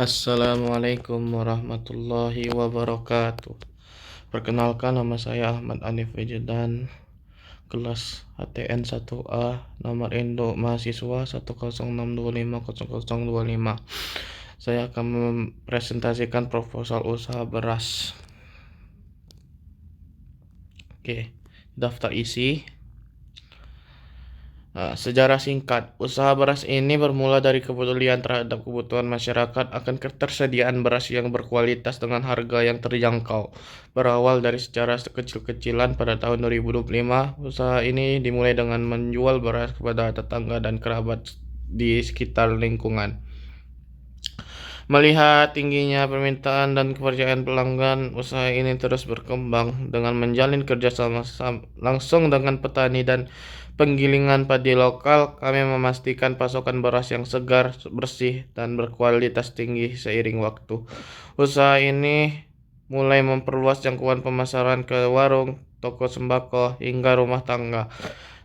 Assalamualaikum warahmatullahi wabarakatuh. Perkenalkan, nama saya Ahmad Anif Wijedan, kelas HTN 1A, nomor induk mahasiswa 106250025. Saya akan mempresentasikan proposal usaha beras. Oke, daftar isi. Sejarah singkat, usaha beras ini bermula dari kepedulian terhadap kebutuhan masyarakat akan ketersediaan beras yang berkualitas dengan harga yang terjangkau. Berawal dari secara kecil-kecilan pada tahun 2025, usaha ini dimulai dengan menjual beras kepada tetangga dan kerabat di sekitar lingkungan. Melihat tingginya permintaan dan kepercayaan pelanggan, usaha ini terus berkembang dengan menjalin kerjasama langsung dengan petani dan penggilingan padi lokal. Kami memastikan pasokan beras yang segar, bersih, dan berkualitas tinggi seiring waktu. Usaha ini mulai memperluas jangkauan pemasaran ke warung, toko sembako, hingga rumah tangga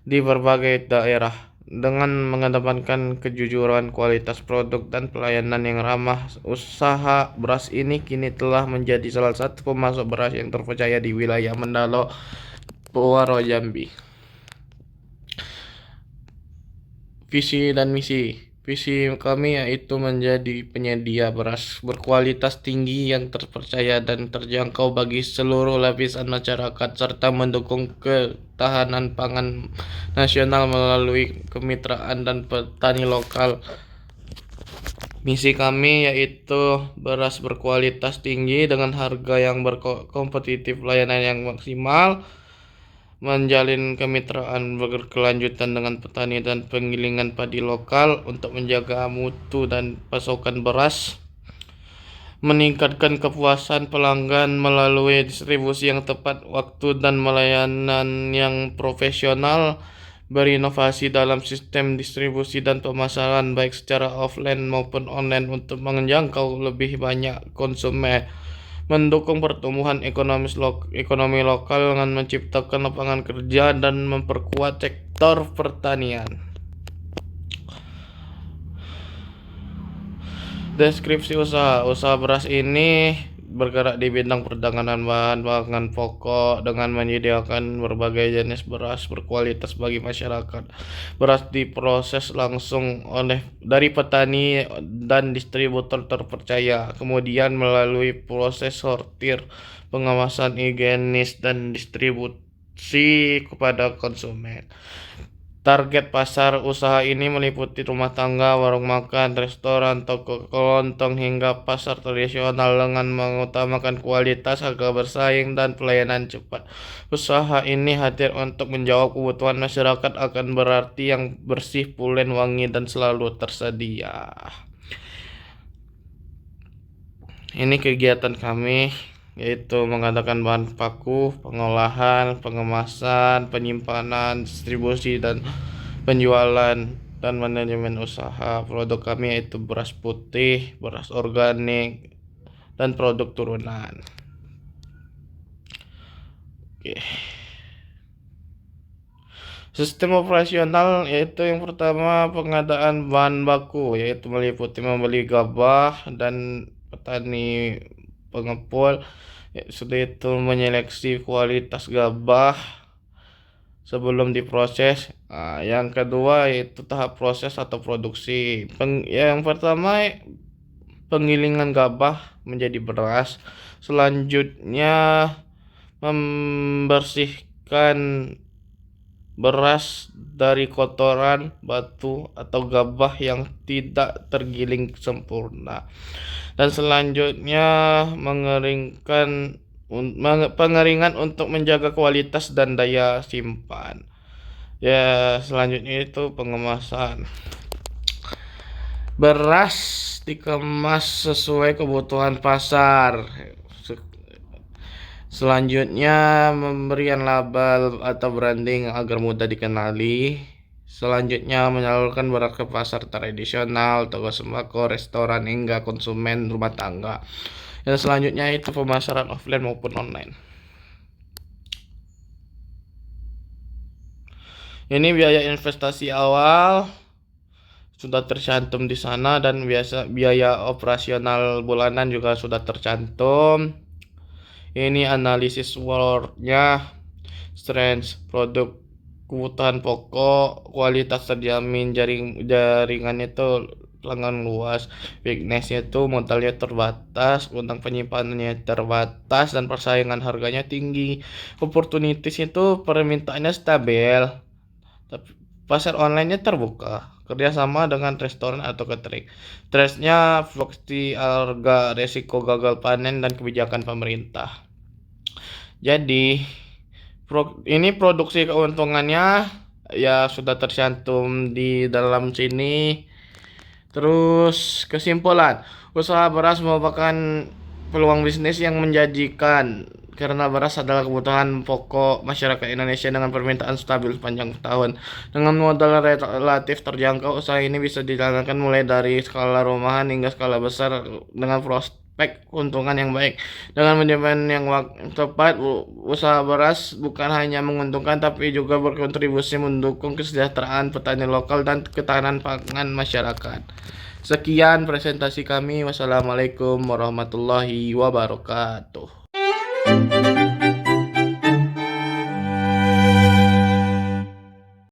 di berbagai daerah. Dengan mengedepankan kejujuran, kualitas produk, dan pelayanan yang ramah, usaha beras ini kini telah menjadi salah satu pemasok beras yang terpercaya di wilayah Mendalo, Puaro, Jambi. Visi dan misi. Visi kami yaitu menjadi penyedia beras berkualitas tinggi yang terpercaya dan terjangkau bagi seluruh lapisan masyarakat, serta mendukung ketahanan pangan nasional melalui kemitraan dan petani lokal. Misi kami yaitu beras berkualitas tinggi dengan harga yang berkompetitif, layanan yang maksimal, menjalin kemitraan berkelanjutan dengan petani dan penggilingan padi lokal untuk menjaga mutu dan pasokan beras, meningkatkan kepuasan pelanggan melalui distribusi yang tepat waktu dan pelayanan yang profesional, berinovasi dalam sistem distribusi dan pemasaran baik secara offline maupun online untuk menjangkau lebih banyak konsumen, mendukung pertumbuhan ekonomi lokal dengan menciptakan lapangan kerja dan memperkuat sektor pertanian. Deskripsi usaha beras ini bergerak di bidang perdagangan bahan pangan pokok dengan menyediakan berbagai jenis beras berkualitas bagi masyarakat. Beras diproses langsung dari petani dan distributor terpercaya, kemudian melalui proses sortir, pengawasan higienis, dan distribusi kepada konsumen. Target pasar usaha ini meliputi rumah tangga, warung makan, restoran, toko kelontong, hingga pasar tradisional dengan mengutamakan kualitas, harga bersaing, dan pelayanan cepat. Usaha ini hadir untuk menjawab kebutuhan masyarakat akan berarti yang bersih, pulen, wangi, dan selalu tersedia. Ini kegiatan kami, yaitu mengadakan bahan baku, pengolahan, pengemasan, penyimpanan, distribusi, dan penjualan, dan manajemen usaha. Produk kami yaitu beras putih, beras organik, dan produk turunan. Oke. Sistem operasional yaitu yang pertama, pengadaan bahan baku, yaitu meliputi membeli gabah dan petani pengepul. Sudah itu menyeleksi kualitas gabah sebelum diproses. Yang kedua yaitu tahap proses atau produksi. Yang pertama, penggilingan gabah menjadi beras. Selanjutnya, membersihkan beras dari kotoran, batu, atau gabah yang tidak tergiling sempurna. Dan selanjutnya, pengeringan untuk menjaga kualitas dan daya simpan. Ya, selanjutnya itu pengemasan. Beras dikemas sesuai kebutuhan pasar. Selanjutnya, memberikan label atau branding agar mudah dikenali. Selanjutnya, menyalurkan beras ke pasar tradisional, toko sembako, restoran, hingga konsumen rumah tangga. Yang selanjutnya itu pemasaran offline maupun online. Ini biaya investasi awal sudah tercantum di sana, dan biaya operasional bulanan juga sudah tercantum. Ini analisis wordnya, strength produk, kebutuhan pokok, kualitas terjamin, jaringan itu pelanggan luas, weakness-nya itu modalnya terbatas, utang penyimpanannya terbatas, dan persaingan harganya tinggi. Opportunities itu permintaannya stabil, tapi pasar online-nya terbuka, kerjasama dengan restoran atau catering. Threats-nya fluktuasi harga, resiko gagal panen, dan kebijakan pemerintah. Jadi ini produksi keuntungannya ya sudah tercantum di dalam sini. Terus kesimpulan, usaha beras merupakan peluang bisnis yang menjanjikan karena beras adalah kebutuhan pokok masyarakat Indonesia dengan permintaan stabil sepanjang tahun. Dengan modal relatif terjangkau, usaha ini bisa dijalankan mulai dari skala rumahan hingga skala besar dengan prospek keuntungan yang baik. Dengan manajemen yang tepat, usaha beras bukan hanya menguntungkan tapi juga berkontribusi mendukung kesejahteraan petani lokal dan ketahanan pangan masyarakat. Sekian presentasi kami. Wassalamualaikum warahmatullahi wabarakatuh.